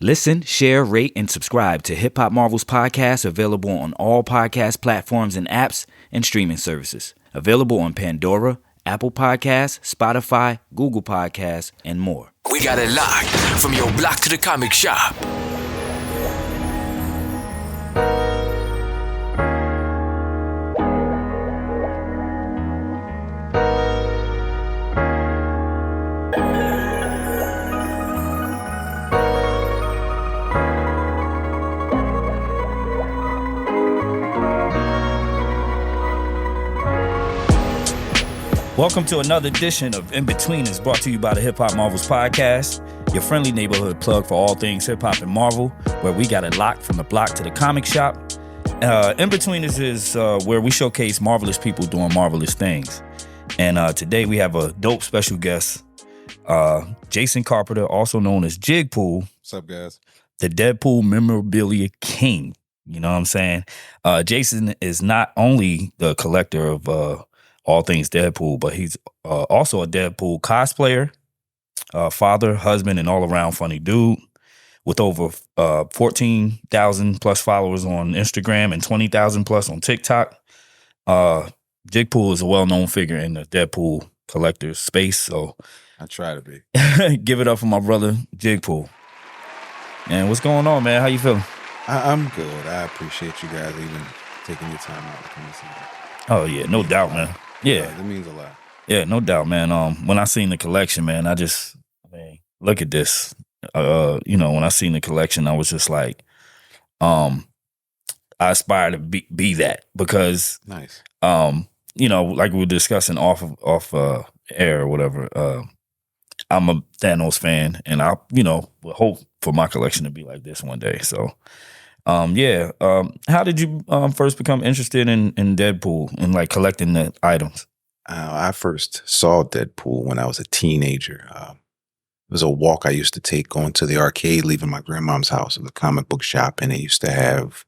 Listen, share, rate, and subscribe to Hip Hop Marvels podcast, available on all podcast platforms and apps and streaming services. Available on Pandora, Apple Podcasts, Spotify, Google Podcasts, and more. We got it locked from your block to the comic shop. Welcome to another edition of INBETWEENERS, brought to you by the Hip Hop Marvels podcast, your friendly neighborhood plug for all things hip hop and Marvel, where we got it locked from the block to the comic shop. INBETWEENERS is where we showcase marvelous people doing marvelous things. And today we have a dope special guest, Jason Carpenter, also known as JigPool. What's up, guys? The Deadpool memorabilia king. You know what I'm saying? Jason is not only the collector of all things Deadpool, but he's also a Deadpool cosplayer, father, husband, and all-around funny dude with over 14,000 plus followers on Instagram and 20,000 plus on TikTok. JigPool is a well-known figure in the Deadpool collector space, so I try to be. Give it up for my brother JigPool. And what's going on, man? How you feeling? I'm good. I appreciate you guys even taking your time out to come and see me. Oh yeah, no doubt, man. Yeah, it means a lot. Yeah, no doubt, man. When I seen the collection, man, look at this. When I seen the collection, I was just like, I aspire to be that, because, nice. Like we were discussing off air or whatever. I'm a Thanos fan, and I, would hope for my collection to be like this one day. So, how did you first become interested in Deadpool and like collecting the items? I first saw Deadpool when I was a teenager. It was a walk I used to take going to the arcade, leaving my grandmom's house in the comic book shop, and it used to have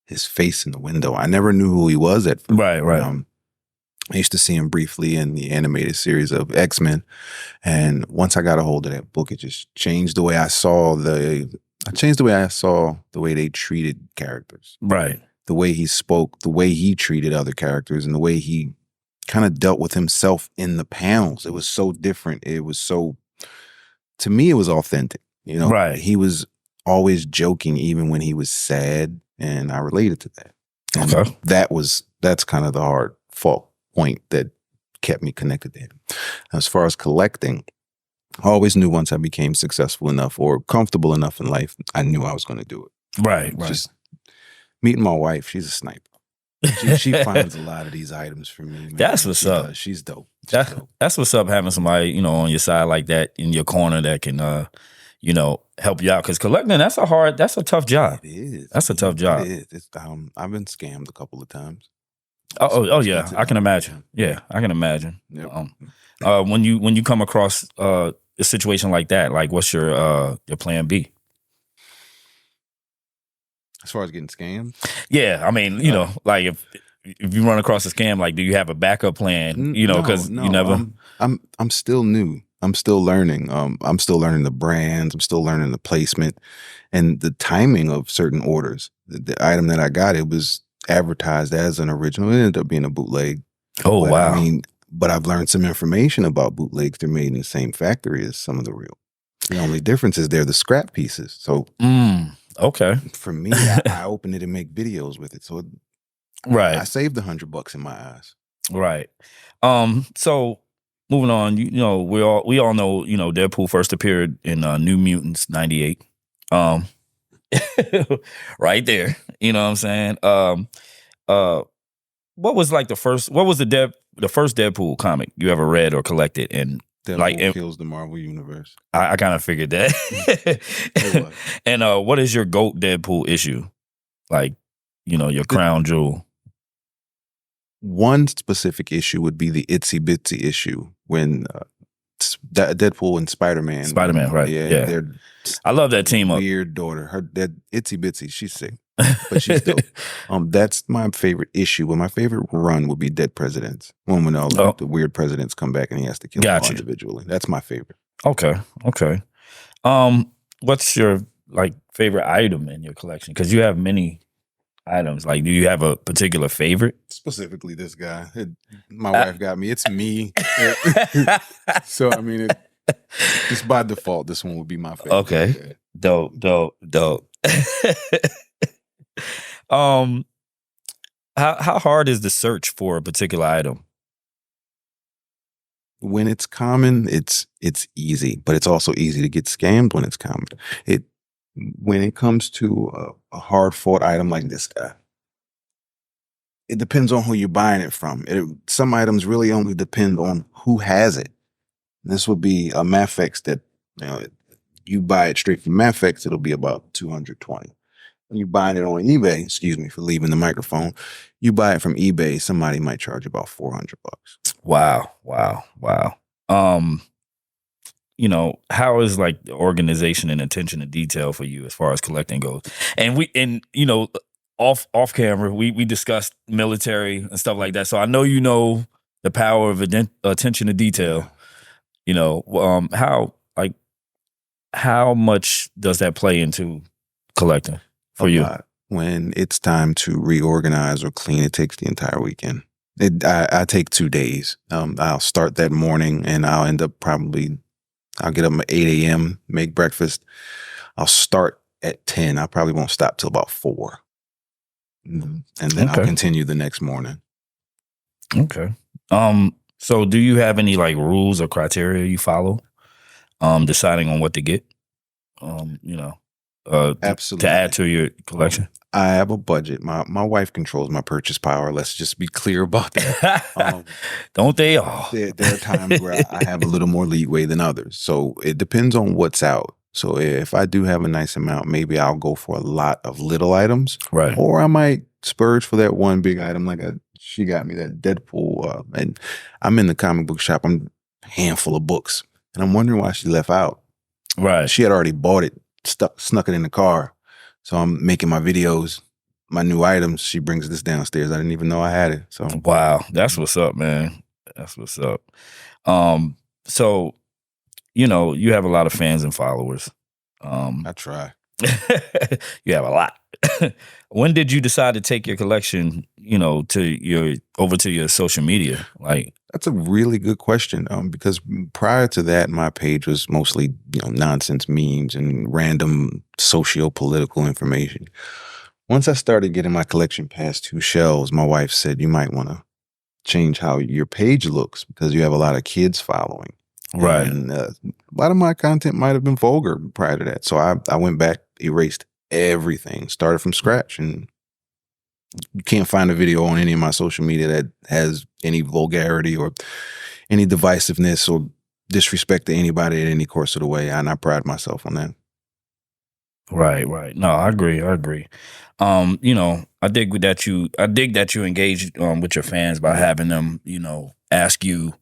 his face in the window. I never knew who he was at first. Right. I used to see him briefly in the animated series of X-Men, and once I got a hold of that book, it just changed the way I saw the way they treated characters. Right. The way he spoke, the way he treated other characters, and the way he kind of dealt with himself in the panels. It was so different. It was so, to me, it was authentic. Right. He was always joking, even when he was sad, and I related to that. And okay. That's kind of the hard fault point that kept me connected to him. As far as collecting, I always knew once I became successful enough or comfortable enough in life, I knew I was going to do it. Right. Just meeting my wife, she's a sniper. She finds a lot of these items for me. Man. That's what's up. She's dope. That's what's up, having somebody, on your side like that, in your corner, that can, help you out. Because collecting, that's a tough job. It is. That's a tough job. It is. I've been scammed a couple of times. Oh yeah, I can imagine. Yeah, I can imagine. Yep. When you come across a situation like that, like, what's your plan B? As far as getting scammed? Yeah, like if you run across a scam, like, do you have a backup plan? Because you never. I'm still new. I'm still learning. I'm still learning the brands. I'm still learning the placement and the timing of certain orders. The item that I got, it was advertised as an original. It ended up being a bootleg. Oh, wow. But I've learned some information about bootlegs. They're made in the same factory as some of the real. The only difference is they're the scrap pieces. So okay. For me, I open it and make videos with it. So right. I saved $100 in my eyes. Right. So moving on, we all know, Deadpool first appeared in New Mutants '98. Right there. You know what I'm saying? What was like the first Deadpool comic you ever read or collected? And Deadpool kills the Marvel Universe. I kind of figured that. And what is your GOAT Deadpool issue? Like, your crown jewel. One specific issue would be the Itsy Bitsy issue when Deadpool and Spider-Man. Spider-Man, right? Yeah. I love that team up. Weird daughter. That Itsy Bitsy, she's sick, but she's dope. That's my favorite issue. Well, my favorite run would be Dead Presidents. One when all the weird presidents come back and he has to kill them all individually. That's my favorite. Okay. What's your like favorite item in your collection? Because you have many items. Like, do you have a particular favorite? Specifically, this guy. My wife got me. It's me. So I mean, just by default, this one would be my favorite. Okay, Yeah. dope. How hard is the search for a particular item? When it's common, it's easy, but it's also easy to get scammed when it's common. When it comes to a hard fought item like this guy, it depends on who you're buying it from. Some items really only depend on who has it. This would be a Mafex that, you buy it straight from Mafex, it'll be about $220. When you're buying it on eBay, excuse me for leaving the microphone, you buy it from eBay, somebody might charge about $400. Wow. How is like the organization and attention to detail for you as far as collecting goes? And off camera, we discussed military and stuff like that. So I know the power of attention to detail. How much does that play into collecting for you? When it's time to reorganize or clean, it takes the entire weekend. I take 2 days. I'll start that morning and I'll end up I'll get up at 8 a.m., make breakfast. I'll start at 10. I probably won't stop till about 4. And then I'll continue the next morning. Okay. So do you have any like rules or criteria you follow deciding on what to get? Absolutely. To add to your collection? I have a budget. My wife controls my purchase power. Let's just be clear about that. Don't they all? There are times where I have a little more leeway than others. So it depends on what's out. So if I do have a nice amount, maybe I'll go for a lot of little items. Right. Or I might splurge for that one big item. She got me that Deadpool. And I'm in the comic book shop. I'm a handful of books. And I'm wondering why she left out. Right. She had already bought it, snuck it in the car. So I'm making my videos, my new items. She brings this downstairs. I didn't even know I had it. So wow, that's what's up, man. That's what's up. So you have a lot of fans and followers. I try. You have a lot. When did you decide to take your collection, over to your social media? Like, that's a really good question. Because prior to that, my page was mostly, nonsense memes and random socio-political information. Once I started getting my collection past 2 shelves, my wife said, you might want to change how your page looks because you have a lot of kids following. Right. And a lot of my content might have been vulgar prior to that. So I went back, erased everything, started from scratch. And you can't find a video on any of my social media that has any vulgarity or any divisiveness or disrespect to anybody at any course of the way. And I pride myself on that. Right. No, I agree. I dig that you engage with your fans by having them, ask you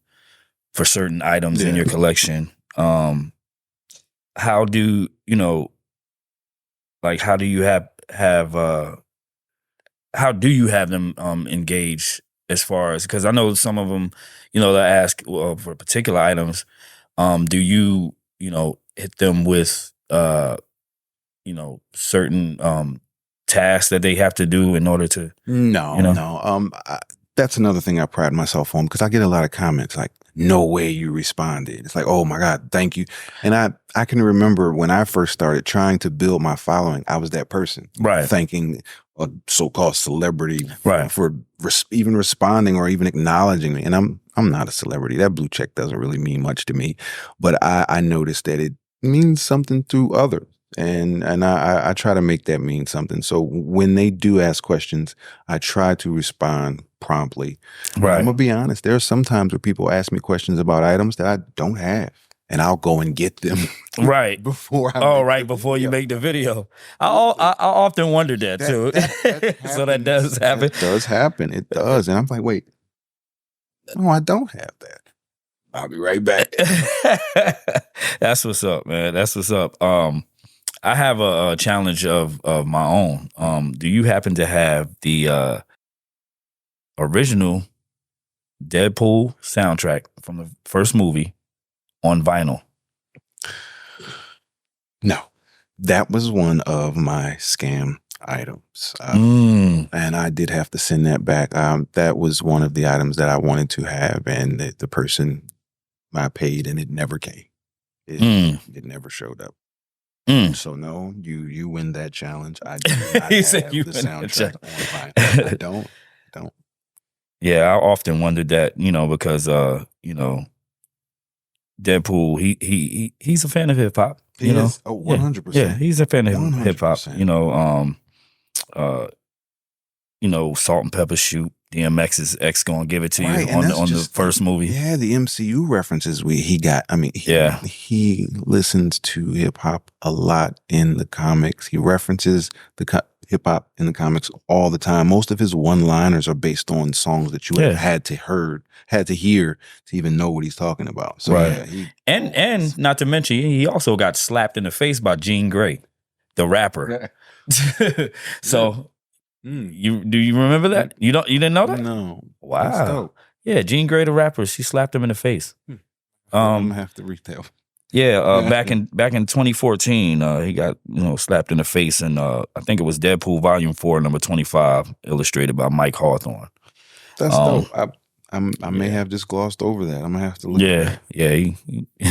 for certain items in your collection. How do you have them engage as far as, because I know some of them, they'll ask for particular items. Do you, hit them with, certain tasks that they have to do in order to? No. That's another thing I pride myself on because I get a lot of comments like, no way you responded. It's like, oh my God, thank you. And I can remember when I first started trying to build my following, I was that person. Right. Thanking a so-called celebrity right. for even responding or even acknowledging me. And I'm not a celebrity. That blue check doesn't really mean much to me. But I noticed that it means something to others. And I try to make that mean something. So when they do ask questions, I try to respond promptly. Right. I'm gonna be honest. There are some times where people ask me questions about items that I don't have, and I'll go and get them. Right. before you make the video. I often wondered that too. So that does happen. It does happen. It does. And I'm like, wait, no, I don't have that. I'll be right back. That's what's up, man. That's what's up. I have a challenge of my own. Do you happen to have the original Deadpool soundtrack from the first movie on vinyl? No. That was one of my scam items. And I did have to send that back. That was one of the items that I wanted to have, and the person I paid, and it never came. It never showed up. So no, you win that challenge. I do not He have said you the win that soundtrack on vinyl. I don't. Yeah, I often wondered that, because Deadpool, he's a fan of hip hop. He is 100%. Yeah, he's a fan of hip hop. 100%. Salt and Pepper Shoot. DMX's ex gonna give it to you and on the first movie. Yeah, the MCU references he got. I mean, he listens to hip hop a lot in the comics. He references the hip hop in the comics all the time. Most of his one-liners are based on songs that you had to hear to even know what he's talking about. So and not to mention, he also got slapped in the face by Jean Grey, the rapper. So. Do you remember that? You didn't know that? No. Wow. Yeah, Jean Grey, the rapper, she slapped him in the face. I'm gonna have to read that. Yeah, back in 2014, he got slapped in the face, and I think it was Deadpool Volume 4, number 25, illustrated by Mike Hawthorne. That's dope. I may have just glossed over that. I'm gonna have to look. Yeah,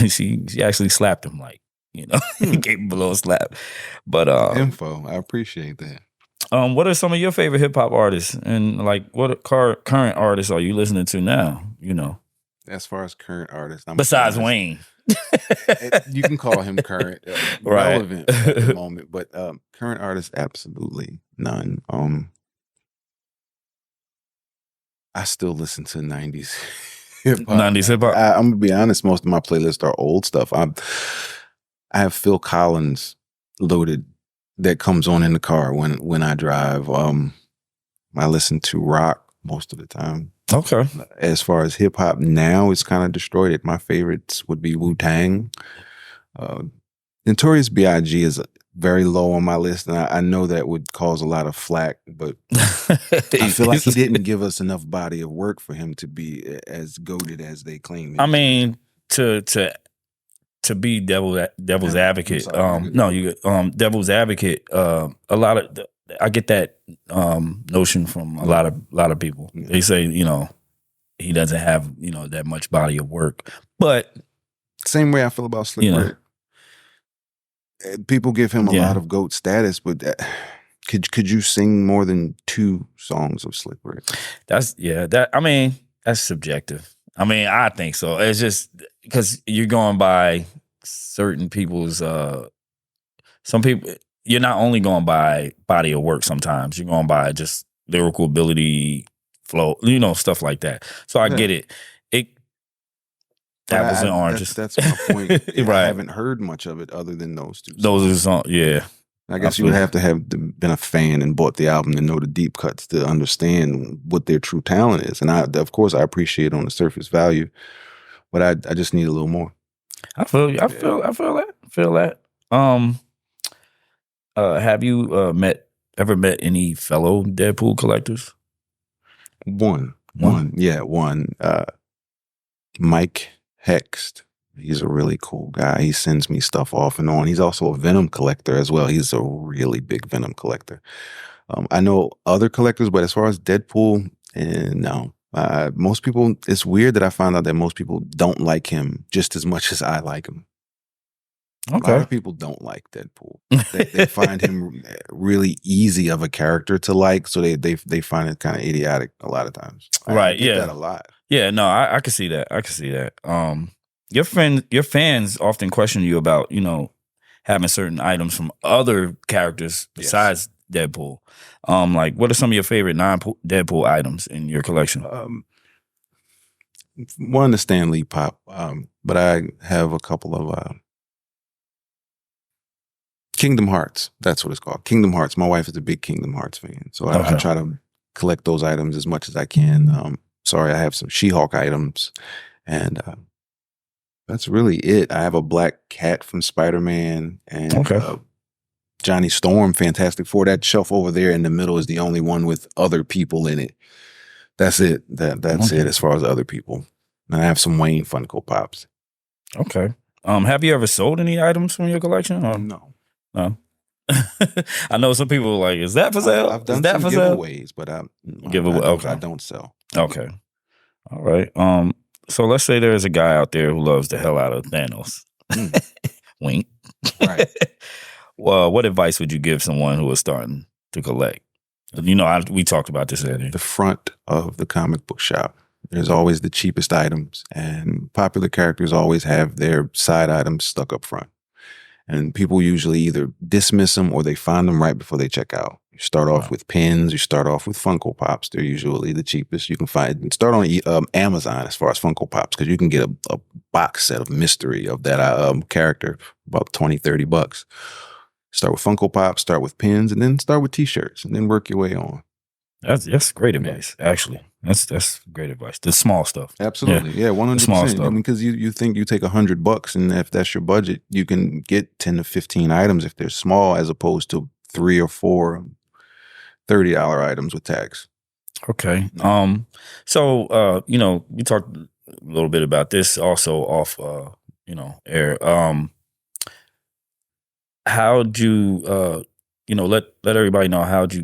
she actually slapped him, he gave him a little slap. But info, I appreciate that. What are some of your favorite hip hop artists, and what current artists are you listening to now? As far as current artists, besides Wayne, you can call him current, relevant at the moment, but current artists, absolutely none. I still listen to 90s hip hop. 90s hip hop. I'm gonna be honest. Most of my playlists are old stuff. I have Phil Collins loaded. That comes on in the car when I drive. I listen to rock most of the time. Okay. As far as hip hop now, it's kind of destroyed it. My favorites would be Wu-Tang. Notorious B.I.G. is very low on my list, and I know that would cause a lot of flack, but I feel like he didn't give us enough body of work for him to be as goated as they claim. I mean, to be devil's advocate. Devil's advocate. A lot of I get that notion from a lot of people. Yeah. They say he doesn't have that much body of work, but same way I feel about Slick Rick. People give him a lot of GOAT status, but could you sing more than 2 songs of Slick Rick? That's subjective. I mean, I think so. It's just because you're going by certain people's, some people, you're not only going by body of work sometimes, you're going by just lyrical ability, flow, stuff like that. So I get it. Apples and oranges. That's my point. Right. I haven't heard much of it other than those 2 songs. Those are the songs, yeah. I guess you would have to have been a fan and bought the album to know the deep cuts to understand what their true talent is. And of course, I appreciate on the surface value, but I just need a little more. I feel you. I feel that. Have you ever met any fellow Deadpool collectors? One. Mike Hext. He's a really cool guy. He sends me stuff off and on. He's also a Venom collector as well. He's a really big Venom collector. I know other collectors, but as far as Deadpool, no. Most people, it's weird that I find out that most people don't like him just as much as I like him. Okay. A lot of people don't like Deadpool. They find him really easy of a character to like, so they find it kind of idiotic a lot of times. Right, I get that a lot. Yeah, no, I can see that. Your fans often question you about, having certain items from other characters besides Deadpool. What are some of your favorite non-Deadpool items in your collection? One, the Stan Lee pop, but I have a couple of Kingdom Hearts. That's what it's called. Kingdom Hearts. My wife is a big Kingdom Hearts fan, so I try to collect those items as much as I can. I have some She-Hulk items, and that's really it. I have a black cat from Spider-Man and Johnny Storm, Fantastic Four. That shelf over there in the middle is the only one with other people in it. That's it. That's it as far as other people. And I have some Wayne Funko Pops. Okay. Have you ever sold any items from your collection? Or? No. No. I know some people are like, is that for sale? I've done is that some for sale? giveaways, but Okay. I don't sell. Okay. All right. So let's say there's a guy out there who loves the hell out of Thanos. Wink. Right. Well, what advice would you give someone who is starting to collect? You know, we talked about this earlier. The front of the comic book shop, there's always the cheapest items, and popular characters always have their side items stuck up front. And people usually either dismiss them or they find them right before they check out. You start off with pins. You start off with Funko Pops. They're usually the cheapest. You can start on Amazon as far as Funko Pops, because you can get a box set of mystery of that character, about $20-$30. Start with Funko Pops, start with pins, and then start with T-shirts, and then work your way on. That's great advice, actually. That's great advice. The small stuff. Absolutely. Yeah, 100%. Small stuff. I mean, because you think you take $100, and if that's your budget, you can get 10 to 15 items if they're small, as opposed to 3 or 4 $30 items with tags. Okay. So you know, we talked a little bit about this also off air. How'd you let everybody know how'd you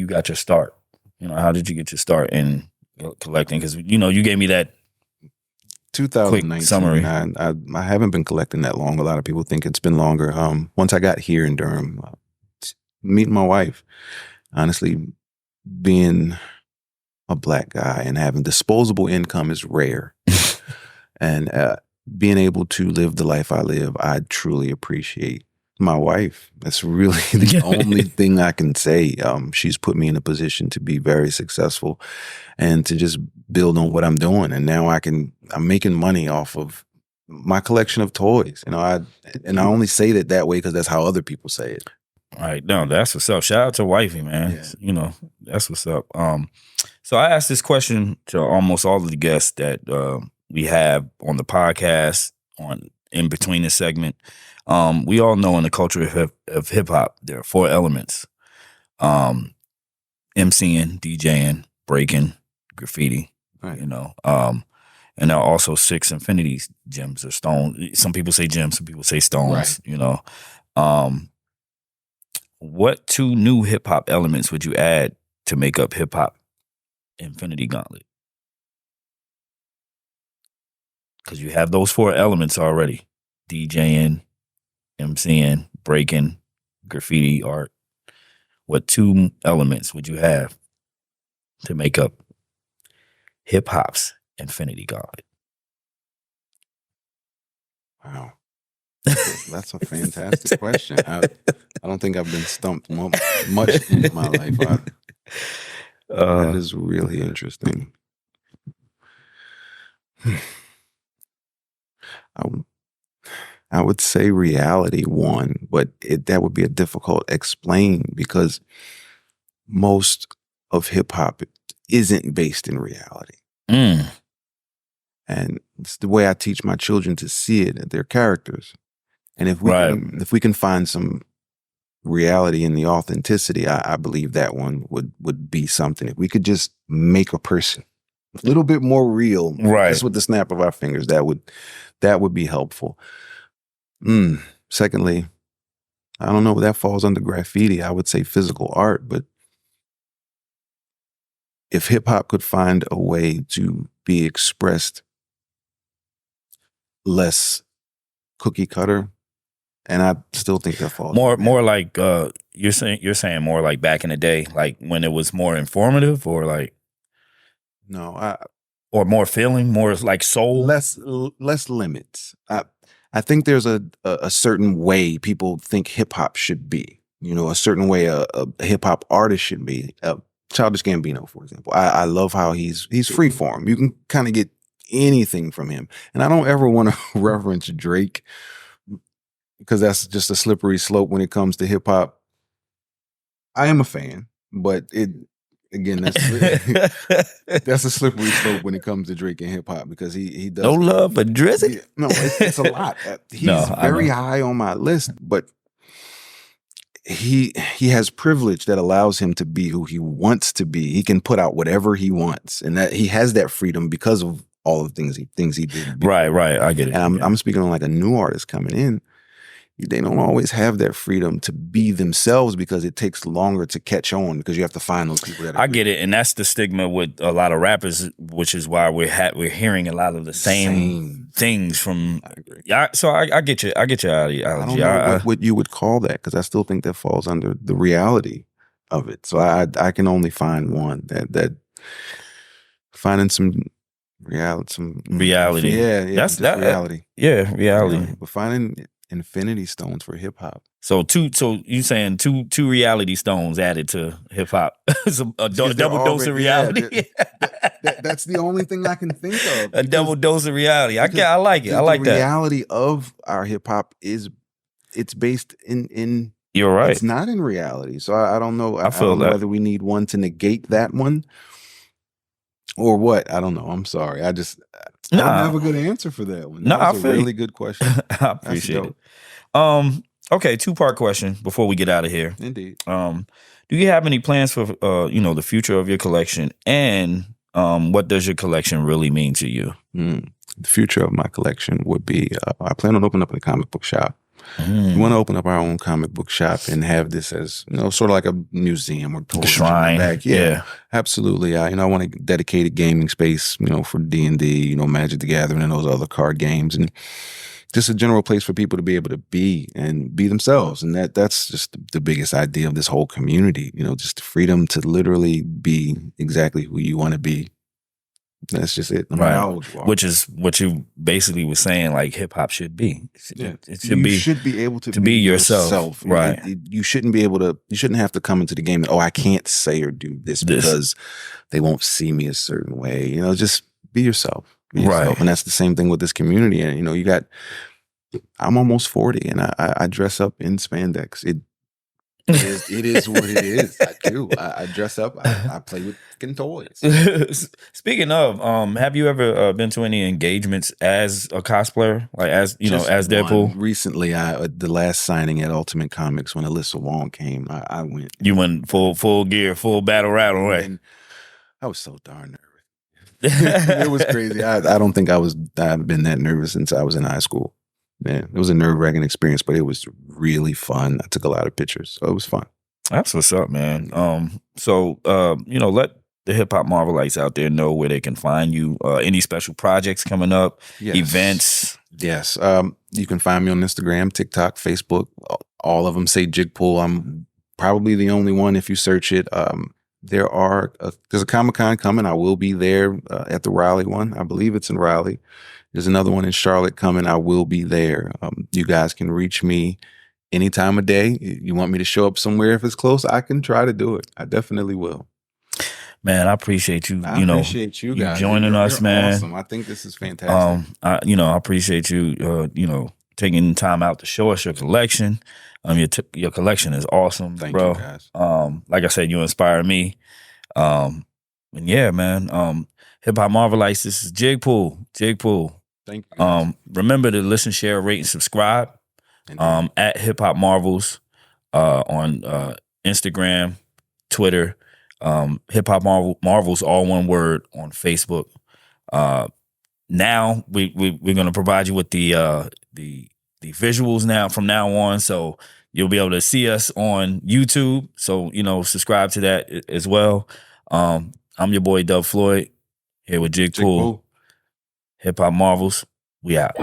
got your start? You know, how did you get your start in collecting? Because you gave me that 2019 quick summary. I haven't been collecting that long. A lot of people think it's been longer. Once I got here in Durham, meeting my wife, honestly, being a Black guy and having disposable income is rare. And being able to live the life I live, I truly appreciate my wife. That's really the only thing I can say. She's put me in a position to be very successful and to just build on what I'm doing. And now I'm making money off of my collection of toys. I only say that way because that's how other people say it. All right. No, that's what's up. Shout out to wifey, man. Yeah. That's what's up. So I asked this question to almost all of the guests that we have on the podcast in between the segment. We all know in the culture of hip hop, there are 4 elements: MCing, DJing, breaking, graffiti. Right. And there are also 6 infinity gems or stones. Some people say gems, some people say stones. Right. What 2 new hip hop elements would you add to make up hip hop Infinity Gauntlet? Because you have those 4 elements already: DJing, MCing, breaking, graffiti, art. What 2 elements would you have to make up hip hop's Infinity Gauntlet? Wow. That's a fantastic question. I don't think I've been stumped much in my life. That is really interesting. I would say reality one, but that would be a difficult explain because most of hip hop isn't based in reality. And it's the way I teach my children to see it, their characters. And if we can find some reality in the authenticity, I believe that one would be something. If we could just make a person a little bit more real, just with the snap of our fingers, that would be helpful. Secondly, I don't know, that falls under graffiti. I would say physical art, but if hip hop could find a way to be expressed less cookie cutter, and I still think that falls more like you're saying more like back in the day, like when it was more informative, or like or more feeling, more like soul, less limits. I think there's a certain way people think hip hop should be. A certain way a hip hop artist should be. Childish Gambino, for example. I love how he's freeform. You can kind of get anything from him. And I don't ever want to reference Drake because that's just a slippery slope when it comes to hip hop. I am a fan, but that's a slippery slope when it comes to Drake and hip hop because he does no love for Drizzy. No, it's a lot. He's very high on my list, but he has privilege that allows him to be who he wants to be. He can put out whatever he wants, and that he has that freedom because of all of things he did. Right. I get it. And I'm speaking on like a new artist coming in. they don't always have that freedom to be themselves because it takes longer to catch on because you have to find those people that I get it, and that's the stigma with a lot of rappers, which is why we're hearing a lot of the same things from. So I get you. I get your ideology. I don't know what you would call that because I still think that falls under the reality of it. So I can only find one that finding some reality. Yeah, that's that reality. Reality. But finding infinity stones for hip hop. So you saying two reality stones added to hip hop? A double dose of reality. That's the only thing I can think of. A double dose of reality. I like it. I like that. The reality of our hip hop it's based in. You're right. It's not in reality. So I don't know. I don't know whether we need one to negate that one or what. I don't know. I'm sorry. I don't have a good answer for that one. That's a really good question. I appreciate it. Okay, 2-part question before we get out of here. Indeed. Do you have any plans for the future of your collection, and what does your collection really mean to you? The future of my collection would be I plan on opening up a comic book shop. We want to open up our own comic book shop and have this as sort of like a museum or a shrine. Back. Yeah, absolutely. I want a dedicated gaming space, for D&D, Magic the Gathering and those other card games, and just a general place for people to be able to be themselves. And that's just the biggest idea of this whole community. Just the freedom to literally be exactly who you want to be. That's just it. Which is what you basically was saying, like hip hop should be. It should be able to be yourself. Right. You shouldn't have to come into the game and, I can't say or do this because they won't see me a certain way. Just be yourself. Right. And that's the same thing with this community. And I'm almost 40 and I dress up in spandex. It is what it is. I do. I dress up. I play with fucking toys. Speaking of, have you ever been to any engagements as a cosplayer, like as as Deadpool? Recently, the last signing at Ultimate Comics when Alyssa Wong came, I went. You went full gear, full battle rattle, right? And I was so darn nervous. It was crazy. I don't think I've been that nervous since I was in high school. Man, it was a nerve-wracking experience, but it was really fun. I took a lot of pictures, so it was fun. That's what's up, man. So let the hip hop Marvelites out there know where they can find you. Any special projects coming up, events? Yes. You can find me on Instagram, TikTok, Facebook. All of them say JigPool. I'm probably the only one if you search it. There's a Comic-Con coming. I will be there at the Raleigh one. I believe it's in Raleigh. There's another one in Charlotte coming. I will be there. You guys can reach me any time of day. You want me to show up somewhere if it's close, I can try to do it. I definitely will. Man, I appreciate you. I appreciate you guys joining us, man. Awesome. I think this is fantastic. I appreciate you. Taking time out to show us your collection. Your collection is awesome, Thank bro. you guys. Like I said, you inspire me. And yeah, man. Hip Hop Marvelites, this is JigPool. Thank you. Guys. Remember to listen, share, rate, and subscribe. At Hip Hop Marvels on Instagram, Twitter. Hip Hop Marvels, all one word, on Facebook. Now we're gonna provide you with the visuals from now on, so you'll be able to see us on YouTube. So subscribe to that as well. I'm your boy Floyd here with JigPool. Hip Hop Marvels. We out.